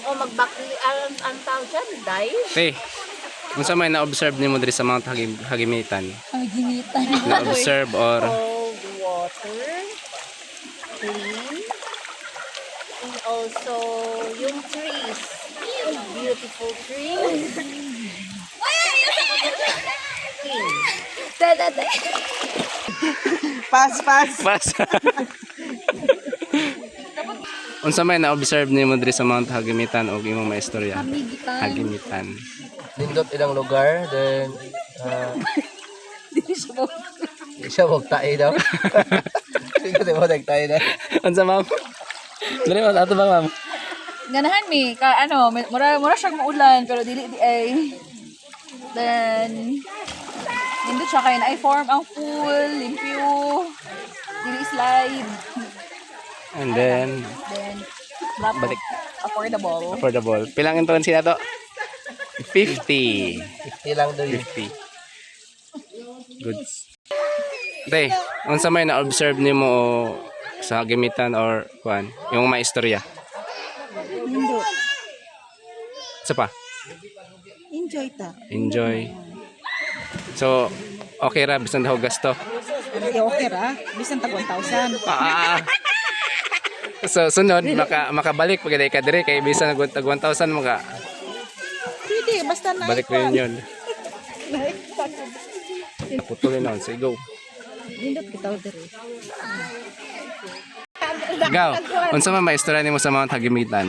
O magbaki ang tawag dyan, dive. Te, kung sa may na-observe ni mo diri sa Mount Hagimitan, Hagimitan. na-observe or Cold water, clean, and also yung trees. Beautiful trees. Clean. Pass. pas. Unsa may na-observe ni mo diri sa Mount Hagimitan o imong maistorya? Hagimitan. Hagimitan. Nindot ilang lugar, then di siya magtae daw. Hindi ko magtae na. Unsa ma'am? Diri mo ato ba ma'am? Ganahan mi ka mura siyang maulan pero dili di ay. Then hindi siya kay na form ang pool, limpyo. Dili slide. And then Laptop. balik Affordable. affordable. Pilang entrance na to? 50. 50 lang daw yun. 50. Goods. Tay, unsa may na-observe nimo o sa Hagimitan or kuan, yung maistorya? Hindi. Sa pa? Enjoy ta. Enjoy. So, okay ra bisan daw gasto. Hindi okay ra. Bisan tag 1,000. So sunod makabalik pag ka dire kay bisan tag 1,000 maka Pwede, basta na. balik reunion. Putulin na, say go. Nindot kita diri. Gaw, unsa man maistorya nimo sa Mount Hagimitan?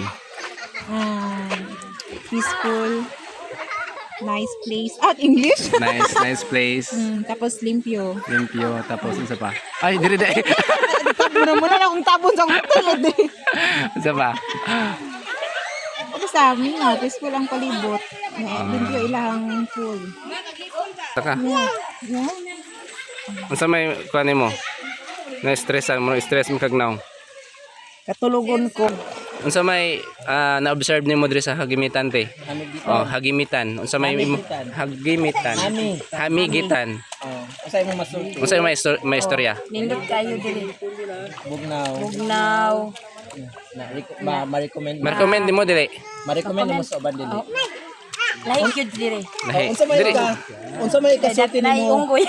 Peaceful. Nice place. English. Nice place. Tapos limpyo. Limpyo, tapos unsa pa? Ay, diri. Muna na akong tabon sa hotel. Unsa pa? Ano sa amin na, peaceful ang palibot. Limpyo ilang pool. Taka. Yeah. Unsa may kuan nimo? Na-stressan mo, stress mo kagnaw. Katulugon ko. Unsa may na-observe nimo diri sa Hagimitan te? Oh, Hagimitan. Unsa may Hagimitan? Hamigitan. Asay mo masulti. Unsa may istorya? Nindot kayo dili. Bugnaw. Ma-recommend. Ma-recommend nimo dili. Ma-recommend mo sa uban dili. Like you dili. Lahi. Unsa may Diri. ka? Unsa may kasulti nimo? Unggoy.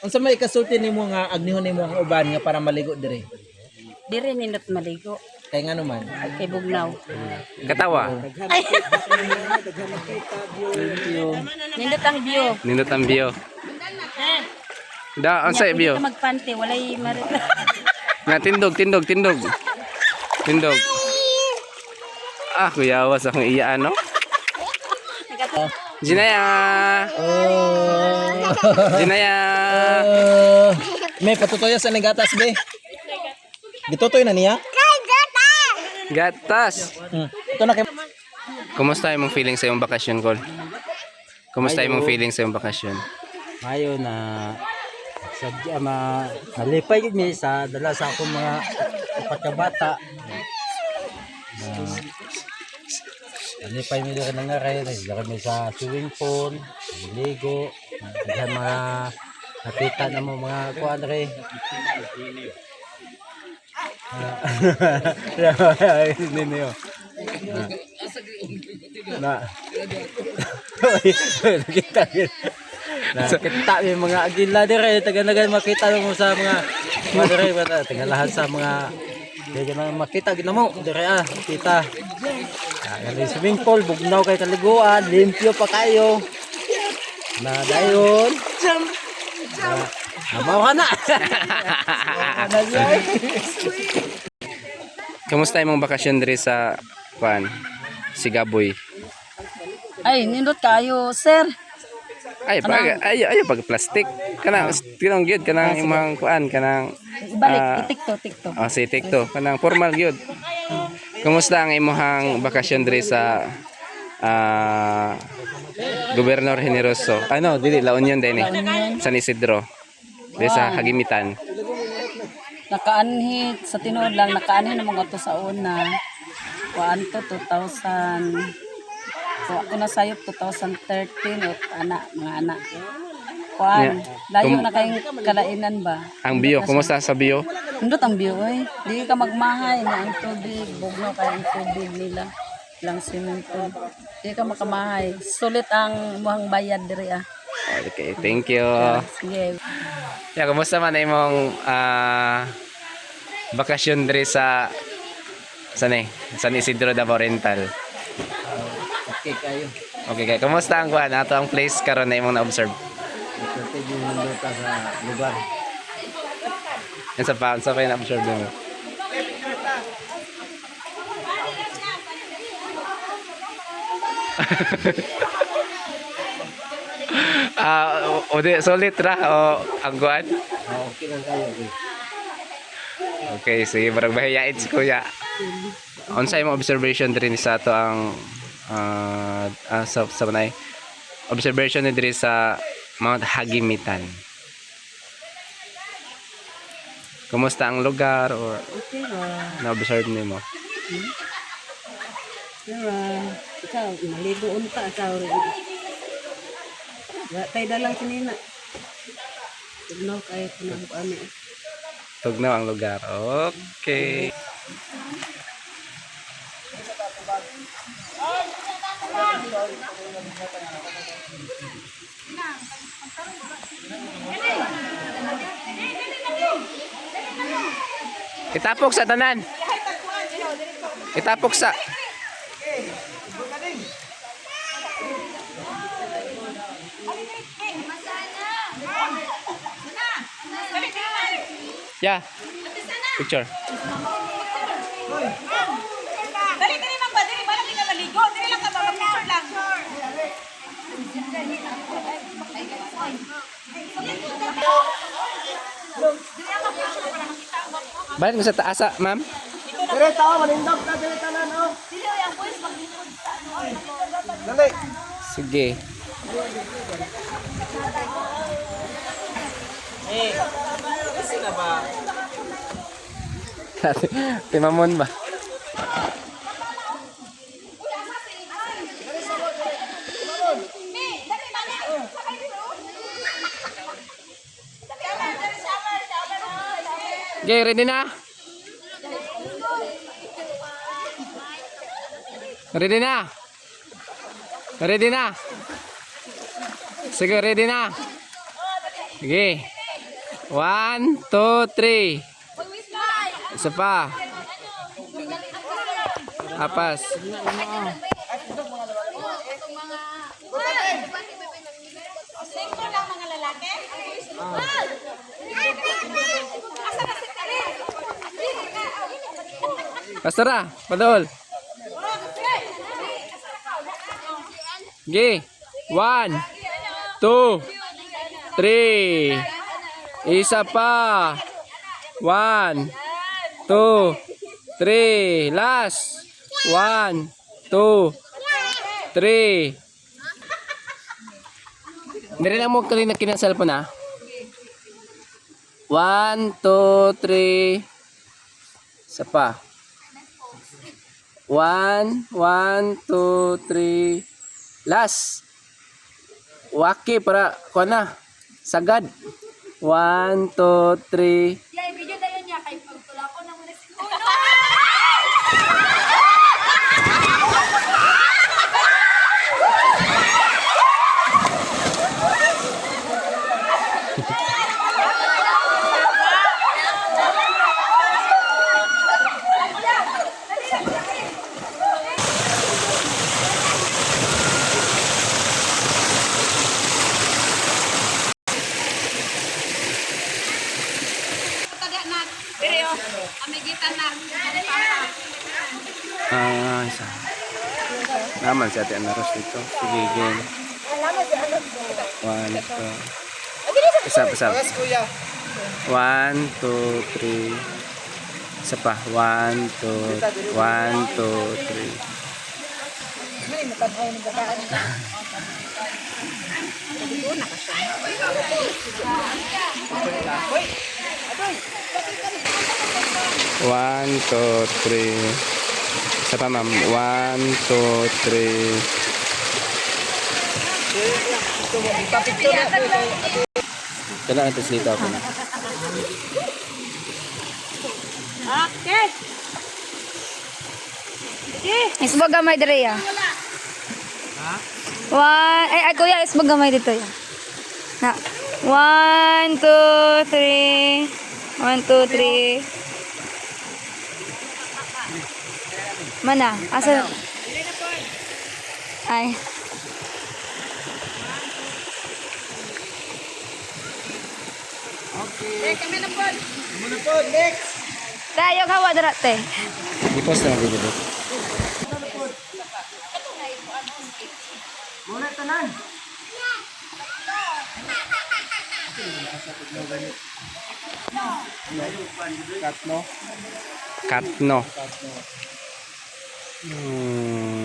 Unsa may kasulti nimo nga agnihon nimo ang uban nga para maligo diri? Diri nindot maligo. Kay ngano man? Kay bugnaw. Katawa. Nindot ang view. Nindot ang bio. Da, unsa bio? Dito magpante, walay marit. Nga tindog. Tindog. Kuyawas akong iya ano? Jinaya. Jinaya. May patutoy sa gatas be. Gitutoy na niya? Gatas. Ito na kay Kumusta imong feeling sa imong bakasyon, Col? Kumusta imong feeling sa imong bakasyon? Mayo na sadya malipay gid mi sa dala sa akong mga upat ka bata. Malipay mi diri nga rin, diri mi sa swimming pool, ligo, diyan mga nakita na mo mga kuan rin. Ninyo. Na. Nakita yun. Nakita yung mga agila dire, taga-nagan makita mo sa mga dire, taga-lahat sa mga makita gid mo dire kita. Ang swimming pool, bugnaw kay kaliguan, limpyo pa kayo. Na dayon. Amaw ka na. Kumusta imong bakasyon diri sa kuan? Sigaboy. Ay, nindot kayo, sir. Ay, pag plastic kanang gyud kanang imong kuan kanang Ibalik, tiktok. si TikTok kanang formal gyud. Kumusta ang imong bakasyon diri sa Gobernador Generoso? Ano, dili La Union din San Isidro. Diri sa Hagimitan. Nakaanhit sa tinuod lang nakaanhit na mga to sa una. Kuan to 2000. So ako na sayop 2013 at mga anak. kuan. Layo na kayong kalainan ba? Ang bio, kumusta sa bio? Nindot ang view eh. Di ka magmahay na ang tubig, bugno kay ang tubig nila. Lang swimming pool. Di ka makamahay. Sulit ang muhang bayad diri ah. Okay, thank you. Sige. Yeah, kumusta man imong bakasyon diri sa San Isidro Davao Oriental? Okay kayo. Okay, kay kumusta ang kuan ato ang place karon na imong na-observe? Continue nandun ka sa lugar. Yan sa pa na-observe mo. Solid ra o ang kuan? Okay lang kayo. Okay, sige, barang bahayain si Kuya. Unsa imong observation diri sa ato ang sa manay observation ni diri sa Mount Hagimitan. Kumusta ang lugar or Okay ra. na-observe nimo? Pero, ikaw, maligo unta, ikaw. Tayo na lang sinina. Tugnaw kayo ko ng ano. Tugnaw ang lugar. Okay. Itapok sa tanan. Itapok sa. Yeah. Picture. Dali, dali lang ba? Dali, malaki ka maligo. Dali lang ka ba? Mag-picture lang. Balik mo sa taasa, ma'am. Dire tao manindog ka dire tanan oh. Dali. Sige. Kasi na ba? Timamon ba? Okay, ready na? Ready na? Ready na? Sige, ready na? Sige. 1, 2, 3. Isa pa. Apas. Singko lang mga lalaki. Kasara, padol. Sige. 1, 2, 3. Isa pa. 1, 2, 3. Last. 1, 2, 3. Dari lang mo kanina kinasal po na. 1, 2, 3. Isa pa. 1, 2, 3. Last. Waki para ko na. Sagad. 1, 2, 3. Yeah, video tayo niya kay pagtula ko na muna siguro. Isa. Naman si Ate Ana Ros dito. Sige, game. 1, 2. Isa. 1, 2, 3. Isa pa. 1, 2, 3. One, two, three. Isa pa, ma'am. 1, 2, 3. Ipapicture na. Kailangan ito dito ako. Okay. Isbog gamay dire ya. One, ay kuya, isbog gamay dito ya. Na. 1, 2, 3. 1, 2, 3. Mana? Asa? Ay. Okay. Kami na po. Next. Tayo kawa darate. I-post na video dito. Katno. Hmm.